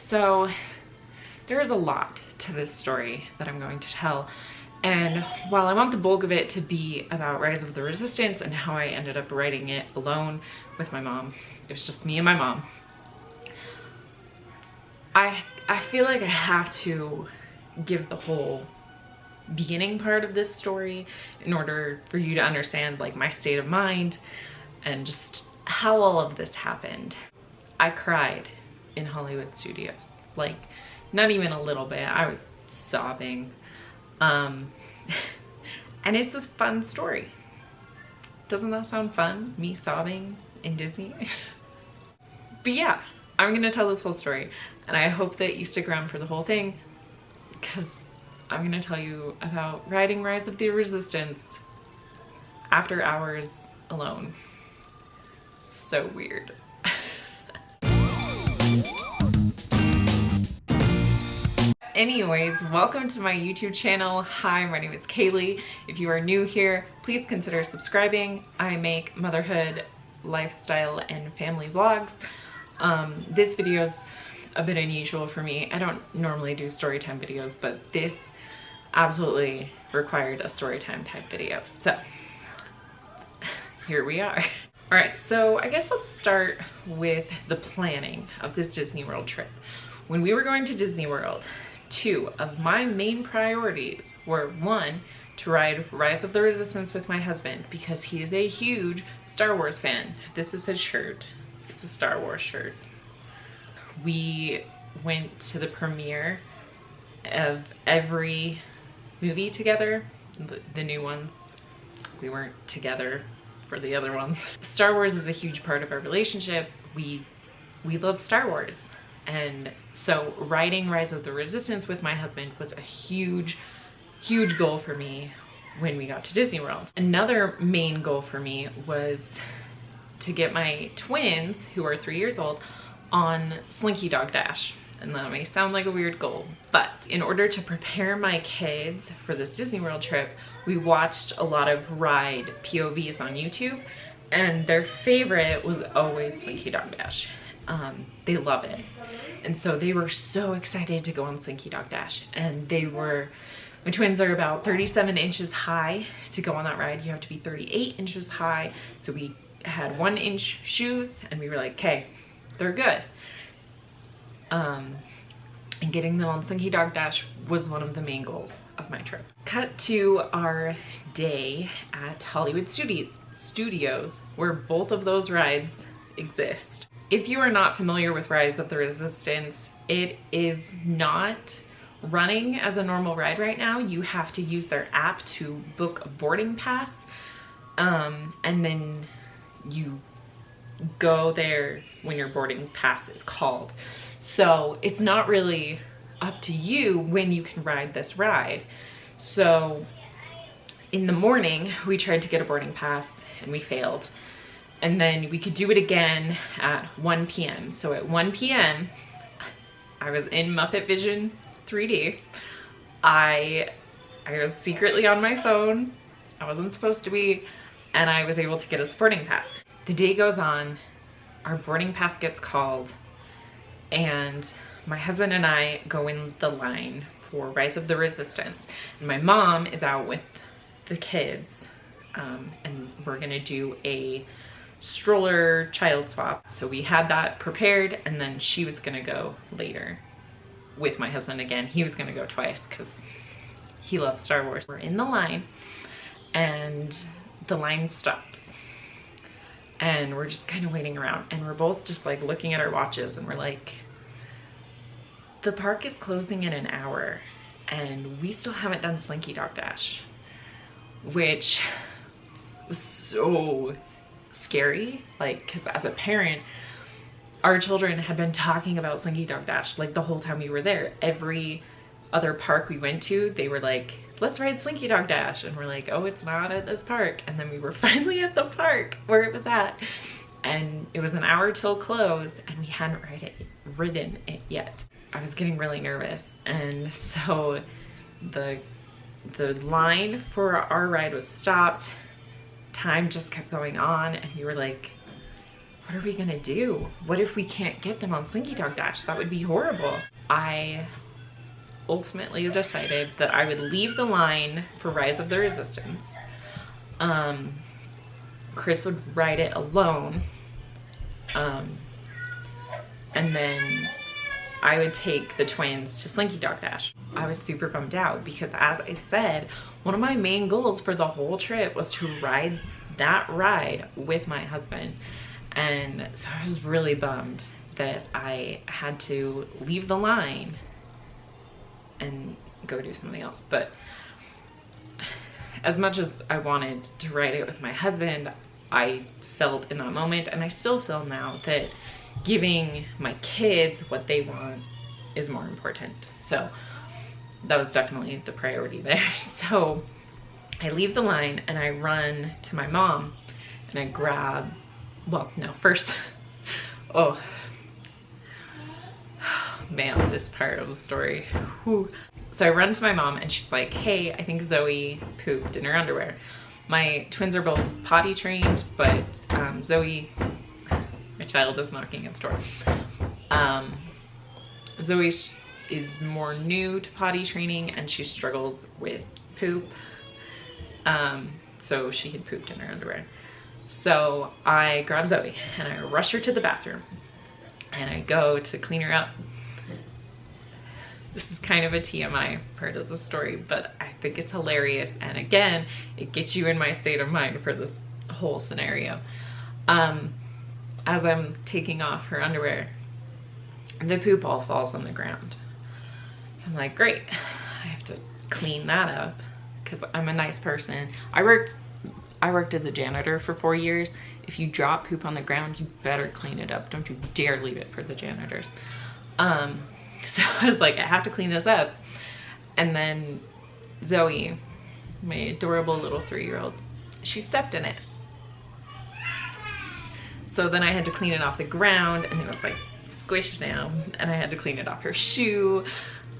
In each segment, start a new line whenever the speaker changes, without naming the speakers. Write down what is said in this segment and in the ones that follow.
So there's a lot to this story that I'm going to tell. And while I want the bulk of it to be about Rise of the Resistance and how I ended up writing it alone with my mom, it was just me and my mom, I feel like I have to give the whole beginning part of this story in order for you to understand like my state of mind and just how all of this happened. I cried in Hollywood Studios, like not even a little bit. I was sobbing. And it's a fun story. Doesn't that sound fun? Me sobbing in Disney? But yeah, I'm gonna tell this whole story and I hope that you stick around for the whole thing because I'm gonna tell you about riding Rise of the Resistance after hours alone. So weird. Anyways, welcome to my YouTube channel. Hi, my name is Kaylee. If you are new here, please consider subscribing. I make motherhood, lifestyle, and family vlogs. This video is a bit unusual for me. I don't normally do story time videos, but this absolutely required a story time type video. So here we are. All right, so I guess let's start with the planning of this Disney World trip. When we were going to Disney World, two of my main priorities were, one, to ride Rise of the Resistance with my husband because he is a huge Star Wars fan. This is his shirt. It's a Star Wars shirt. We went to the premiere of every movie together, the new ones. We weren't together for the other ones. Star Wars is a huge part of our relationship. We love Star Wars. And so riding Rise of the Resistance with my husband was a huge, huge goal for me when we got to Disney World. Another main goal for me was to get my twins, who are 3 years old, on Slinky Dog Dash. And that may sound like a weird goal, but in order to prepare my kids for this Disney World trip, we watched a lot of ride POVs on YouTube, and their favorite was always Slinky Dog Dash. They love it. And so they were so excited to go on Slinky Dog Dash. And my twins are about 37 inches high. To go on that ride, you have to be 38 inches high. So we had 1-inch shoes and we were like, okay, they're good. And getting them on Slinky Dog Dash was one of the main goals of my trip. Cut to our day at Hollywood Studios, where both of those rides exist. If you are not familiar with Rise of the Resistance, it is not running as a normal ride right now. You have to use their app to book a boarding pass, and then you go there when your boarding pass is called. So it's not really up to you when you can ride this ride. So in the morning, we tried to get a boarding pass and we failed. And then we could do it again at 1 p.m. So at 1 p.m., I was in Muppet Vision 3D. I was secretly on my phone. I wasn't supposed to be, and I was able to get a boarding pass. The day goes on, our boarding pass gets called, and my husband and I go in the line for Rise of the Resistance. And my mom is out with the kids, and we're gonna do a stroller child swap. So we had that prepared, and then she was gonna go later with my husband again. He was gonna go twice because he loves Star Wars. We're in the line and the line stops and we're just kind of waiting around, and we're both just like looking at our watches and we're like, the park is closing in an hour and we still haven't done Slinky Dog Dash, which was so scary, like, because as a parent, our children had been talking about Slinky Dog Dash like the whole time we were there. Every other park we went to, they were like, let's ride Slinky Dog Dash, and we're like, oh, it's not at this park. And then we were finally at the park where it was at, and it was an hour till close and we hadn't ridden it yet. I was getting really nervous, and so the line for our ride was stopped. Time just kept going on, and we were like, what are we gonna do? What if we can't get them on Slinky Dog Dash? That would be horrible. I ultimately decided that I would leave the line for Rise of the Resistance. Chris would ride it alone. And then I would take the twins to Slinky Dog Dash. I was super bummed out because, as I said, one of my main goals for the whole trip was to ride that ride with my husband. And so I was really bummed that I had to leave the line and go do something else. But as much as I wanted to ride it with my husband, I felt in that moment, and I still feel now, that giving my kids what they want is more important. So that was definitely the priority there. So I leave the line and I run to my mom and I grab, well, no, first, oh man, this part of the story. Whew. So I run to my mom and she's like, hey, I think Zoey pooped in her underwear. My twins are both potty trained, but Zoey, my child is knocking at the door. Zoey is more new to potty training and she struggles with poop. So she had pooped in her underwear. So I grab Zoey and I rush her to the bathroom and I go to clean her up. This is kind of a TMI part of the story, but I think it's hilarious. And again, it gets you in my state of mind for this whole scenario. As I'm taking off her underwear, the poop all falls on the ground. So I'm like, great, I have to clean that up because I'm a nice person. I worked as a janitor for 4 years. If you drop poop on the ground, you better clean it up. Don't you dare leave it for the janitors. So I was like, I have to clean this up. And then Zoey, my adorable little 3-year-old, she stepped in it. So then I had to clean it off the ground and it was like squished down and I had to clean it off her shoe.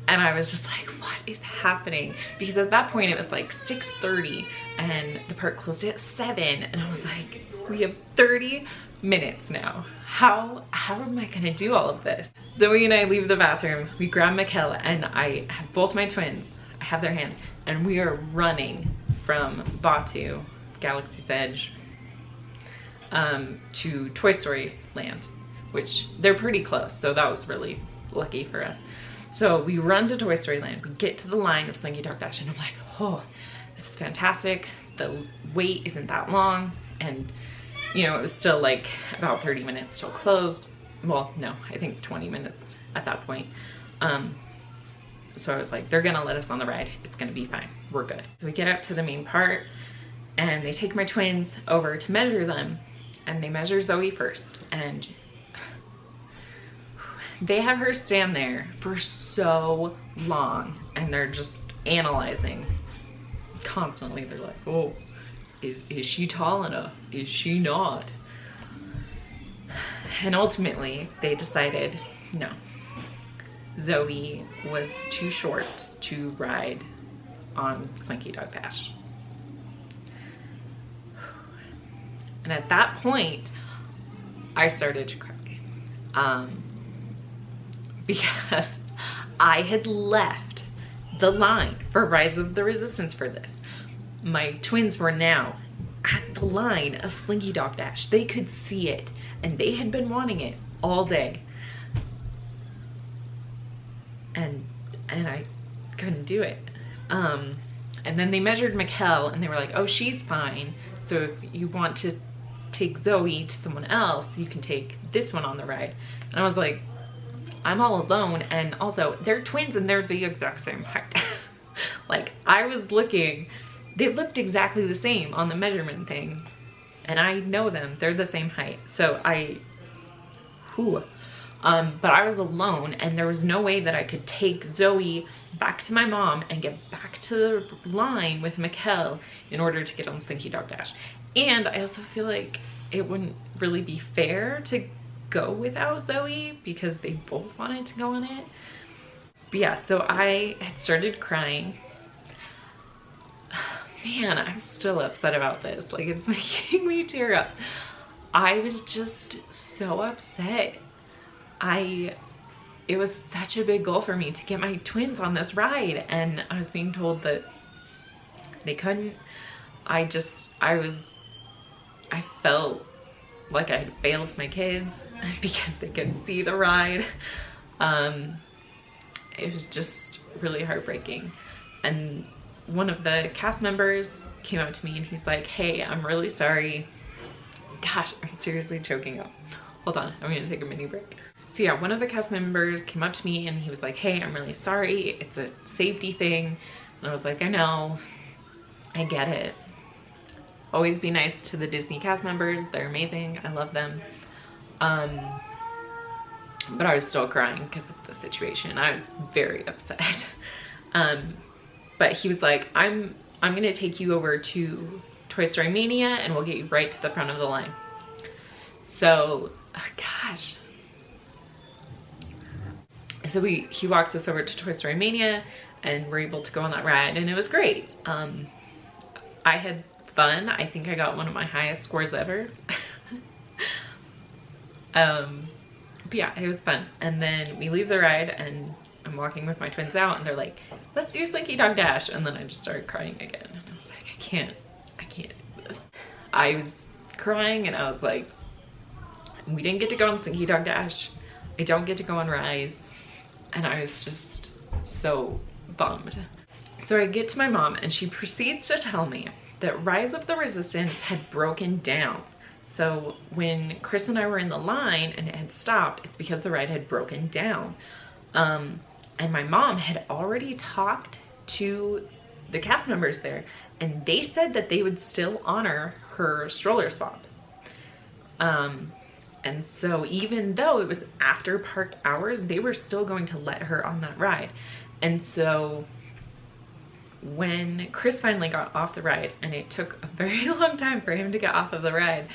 And I was just like, what is happening? Because at that point it was like 6:30 and the park closed at 7. And I was like, we have 30 minutes now. How am I gonna do all of this? Zoey and I leave the bathroom, we grab Makell and I have both my twins, I have their hands, and we are running from Batu, Galaxy's Edge, to Toy Story Land, which they're pretty close, so that was really lucky for us. So we run to Toy Story Land, we get to the line of Slinky Dog Dash and I'm like, oh, this is fantastic. The wait isn't that long, and you know, it was still like about 30 minutes till closed. Well, no, I think 20 minutes at that point. So I was like, they're gonna let us on the ride. It's gonna be fine, we're good. So we get up to the main part and they take my twins over to measure them, and they measure Zoey first. And they have her stand there for so long and they're just analyzing constantly. They're like, oh, is she tall enough? Is she not? And ultimately they decided no, Zoey was too short to ride on Slinky Dog Dash. And at that point I started to cry, because I had left the line for Rise of the Resistance for this. My twins were now at the line of Slinky Dog Dash. They could see it and they had been wanting it all day. And I couldn't do it. And then they measured Makell and they were like, oh, she's fine. So if you want to take Zoey to someone else, you can take this one on the ride. And I was like, I'm all alone, and also they're twins and they're the exact same height. Like, I was looking, they looked exactly the same on the measurement thing, and I know them, they're the same height. So but I was alone and there was no way that I could take Zoey back to my mom and get back to the line with Makell in order to get on Slinky Dog Dash. And I also feel like it wouldn't really be fair to go without Zoey because they both wanted to go on it. But yeah, so I had started crying. Man, I'm still upset about this. Like, it's making me tear up. I was just so upset. It was such a big goal for me to get my twins on this ride, and I was being told that they couldn't. I felt like I had failed my kids because they couldn't see the ride. It was just really heartbreaking. And one of the cast members came up to me and he's like, hey, I'm really sorry. Gosh, I'm seriously choking up. Hold on, I'm gonna take a mini break. So yeah, one of the cast members came up to me and he was like, hey, I'm really sorry. It's a safety thing. And I was like, I know, I get it. Always be nice to the Disney cast members. They're amazing. I love them. But I was still crying because of the situation. I was very upset. But he was like, I'm gonna take you over to Toy Story Mania and we'll get you right to the front of the line. So, gosh. So he walks us over to Toy Story Mania and we're able to go on that ride, and it was great. I had fun. I think I got one of my highest scores ever. But yeah, it was fun. And then we leave the ride and I'm walking with my twins out and they're like, let's do Slinky Dog Dash. And then I just started crying again. And I was like, I can't do this. I was crying and I was like, we didn't get to go on Slinky Dog Dash. I don't get to go on Rise. And I was just so bummed. So I get to my mom and she proceeds to tell me that Rise of the Resistance had broken down. So when Chris and I were in the line and it had stopped, it's because the ride had broken down. And my mom had already talked to the cast members there and they said that they would still honor her stroller swap. And so even though it was after park hours, they were still going to let her on that ride. And so when Chris finally got off the ride, and it took a very long time for him to get off of the ride,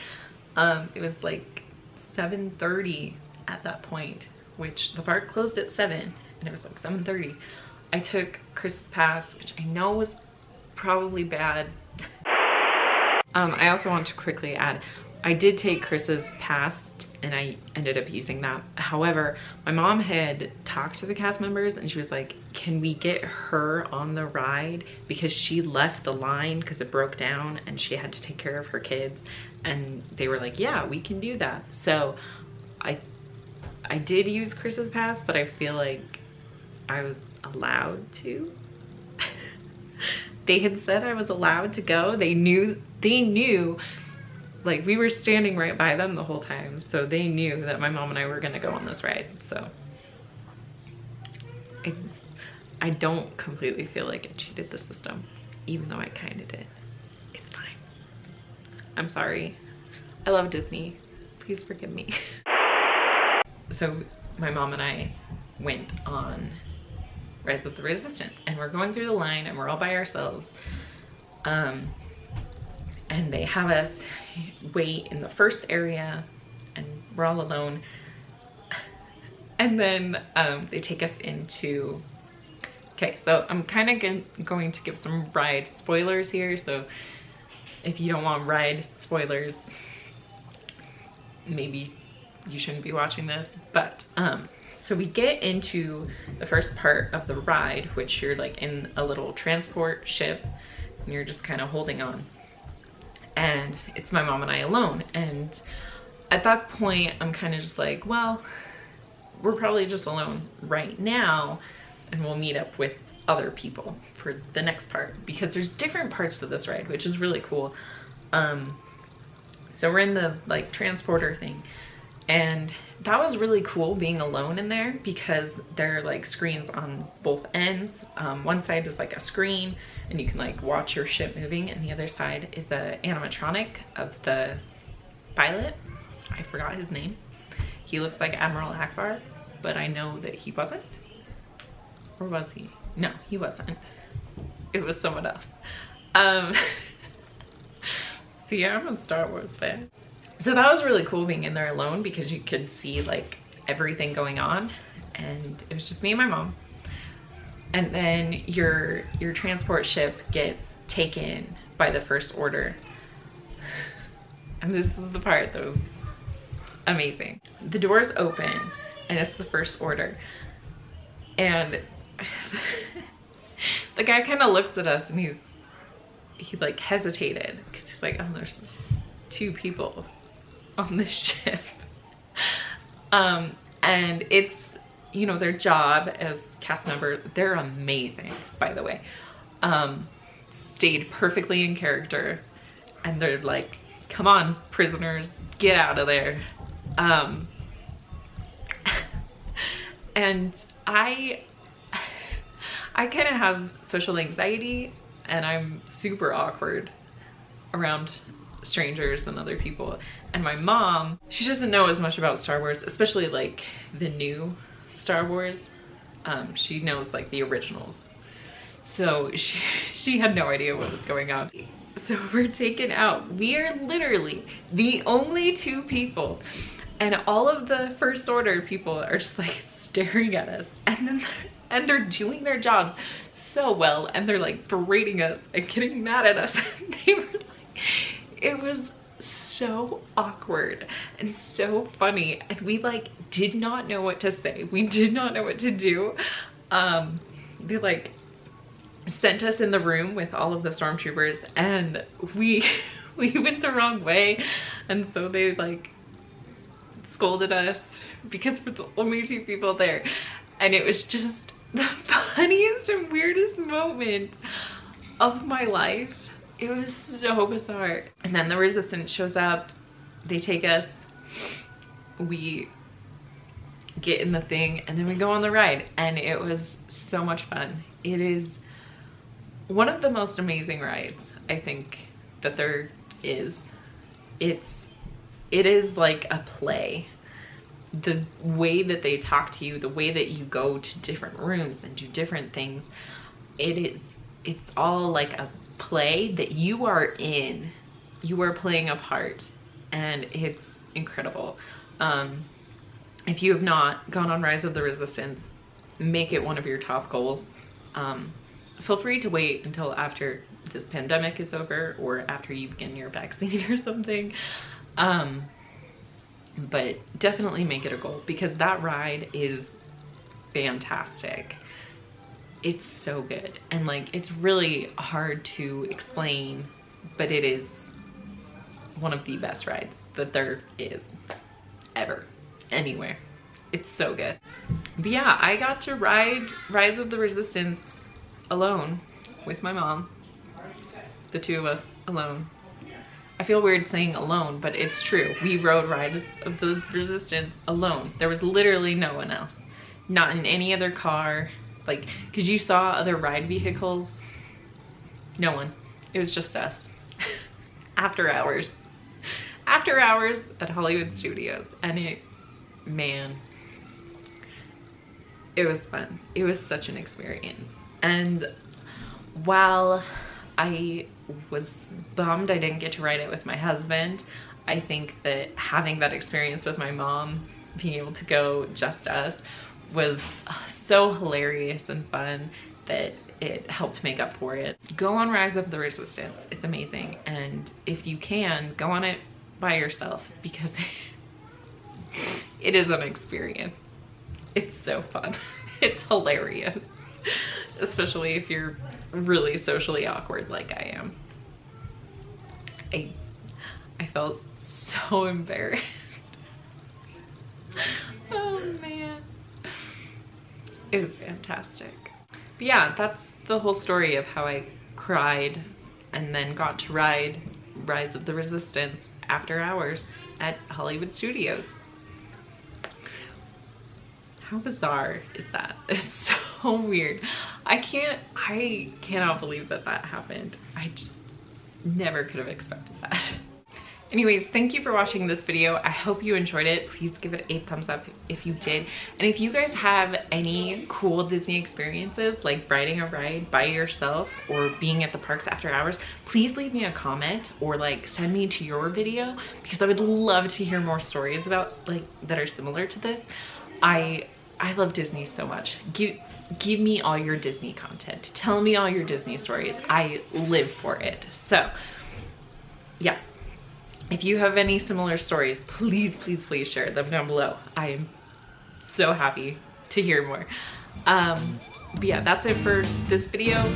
it was like 7:30 at that point, which the park closed at 7 and it was like 7:30. I took Chris's pass, which I know was probably bad. I also want to quickly add, I did take Chris's pass and I ended up using that. However, my mom had talked to the cast members and she was like, can we get her on the ride? Because she left the line because it broke down and she had to take care of her kids. And they were like, yeah, we can do that. So I did use Chris's pass, but I feel like I was allowed to. They had said I was allowed to go. They knew, like we were standing right by them the whole time. So they knew that my mom and I were gonna go on this ride. So I don't completely feel like I cheated the system, even though I kind of did. It's fine. I'm sorry. I love Disney. Please forgive me. So my mom and I went on Rise of the Resistance and we're going through the line and we're all by ourselves. And they have us wait in the first area and we're all alone. And then they take us into, okay, so I'm kind of going to give some ride spoilers here. So if you don't want ride spoilers, maybe you shouldn't be watching this. But so we get into the first part of the ride, which you're like in a little transport ship and you're just kind of holding on. And it's my mom and I alone. And at that point, I'm kind of just like, well, we're probably just alone right now and we'll meet up with other people for the next part, because there's different parts of this ride, which is really cool. So we're in the like transporter thing, and that was really cool being alone in there because there are like screens on both ends. One side is like a screen and you can like watch your ship moving, and the other side is the animatronic of the pilot. I forgot his name. He looks like Admiral Akbar, but I know that he wasn't. Or was he? No, he wasn't. It was someone else. See, I'm a Star Wars fan. So that was really cool being in there alone because you could see like everything going on, and it was just me and my mom. And then your transport ship gets taken by the First Order. And this is the part that was amazing. The doors open and it's the first order. And the guy kind of looks at us and he like hesitated because he's like, oh, there's 2 people on this ship. And it's, you know, their job as cast members, they're amazing, by the way. Stayed perfectly in character, and they're like, come on, prisoners, get out of there. And I kind of have social anxiety, and I'm super awkward around strangers and other people. And my mom, she doesn't know as much about Star Wars, especially like the new Star Wars. She knows like the originals. So she had no idea what was going on. So we're taken out. We are literally the only 2 people. And all of the First Order people are just like staring at us. And they're doing their jobs so well. And they're like berating us and getting mad at us. They were like, it was so awkward and so funny. And we like did not know what to say. We did not know what to do. They like sent us in the room with all of the stormtroopers, and we went the wrong way, and so they like scolded us because we're the only 2 people there. And it was just the funniest and weirdest moment of my life. It was so bizarre. And then the Resistance shows up, they take us, we get in the thing, and then we go on the ride, and it was so much fun. It is one of the most amazing rides, I think, that there is. It is like a play. The way that they talk to you, the way that you go to different rooms and do different things, it's all like a play that you are in. You are playing a part, and it's incredible. If you have not gone on Rise of the Resistance, make it one of your top goals. Feel free to wait until after this pandemic is over, or after you begin your vaccine or something. But definitely make it a goal, because that ride is fantastic. It's so good. And like, it's really hard to explain, but it is one of the best rides that there is ever, anywhere. It's so good. But yeah, I got to ride Rise of the Resistance alone with my mom. The 2 of us alone. I feel weird saying alone, but it's true. We rode Rise of the Resistance alone. There was literally no one else. Not in any other car. Like, because you saw other ride vehicles. No one. It was just us. After hours. After hours at Hollywood Studios. And man, it was fun. It was such an experience. And while I was bummed I didn't get to ride it with my husband, I think that having that experience with my mom, being able to go just us, was so hilarious and fun that it helped make up for it. Go on Rise of the Resistance. It's amazing. And if you can, go on it by yourself, because it is an experience. It's so fun. It's hilarious. Especially if you're really socially awkward like I am. I felt so embarrassed. Oh man. It was fantastic. But yeah, that's the whole story of how I cried and then got to ride Rise of the Resistance after hours at Hollywood Studios. How bizarre is that? It's so weird. I cannot believe that that happened. I just never could have expected that. Anyways, thank you for watching this video. I hope you enjoyed it. Please give it a thumbs up if you did. And if you guys have any cool Disney experiences, like riding a ride by yourself or being at the parks after hours, please leave me a comment or like send me to your video, because I would love to hear more stories about like that are similar to this. I love Disney so much. Give me all your Disney content. Tell me all your Disney stories. I live for it. So yeah. If you have any similar stories, please, please, please share them down below. I am so happy to hear more. But yeah, that's it for this video.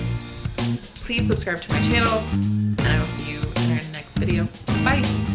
Please subscribe to my channel, and I will see you in our next video. Bye.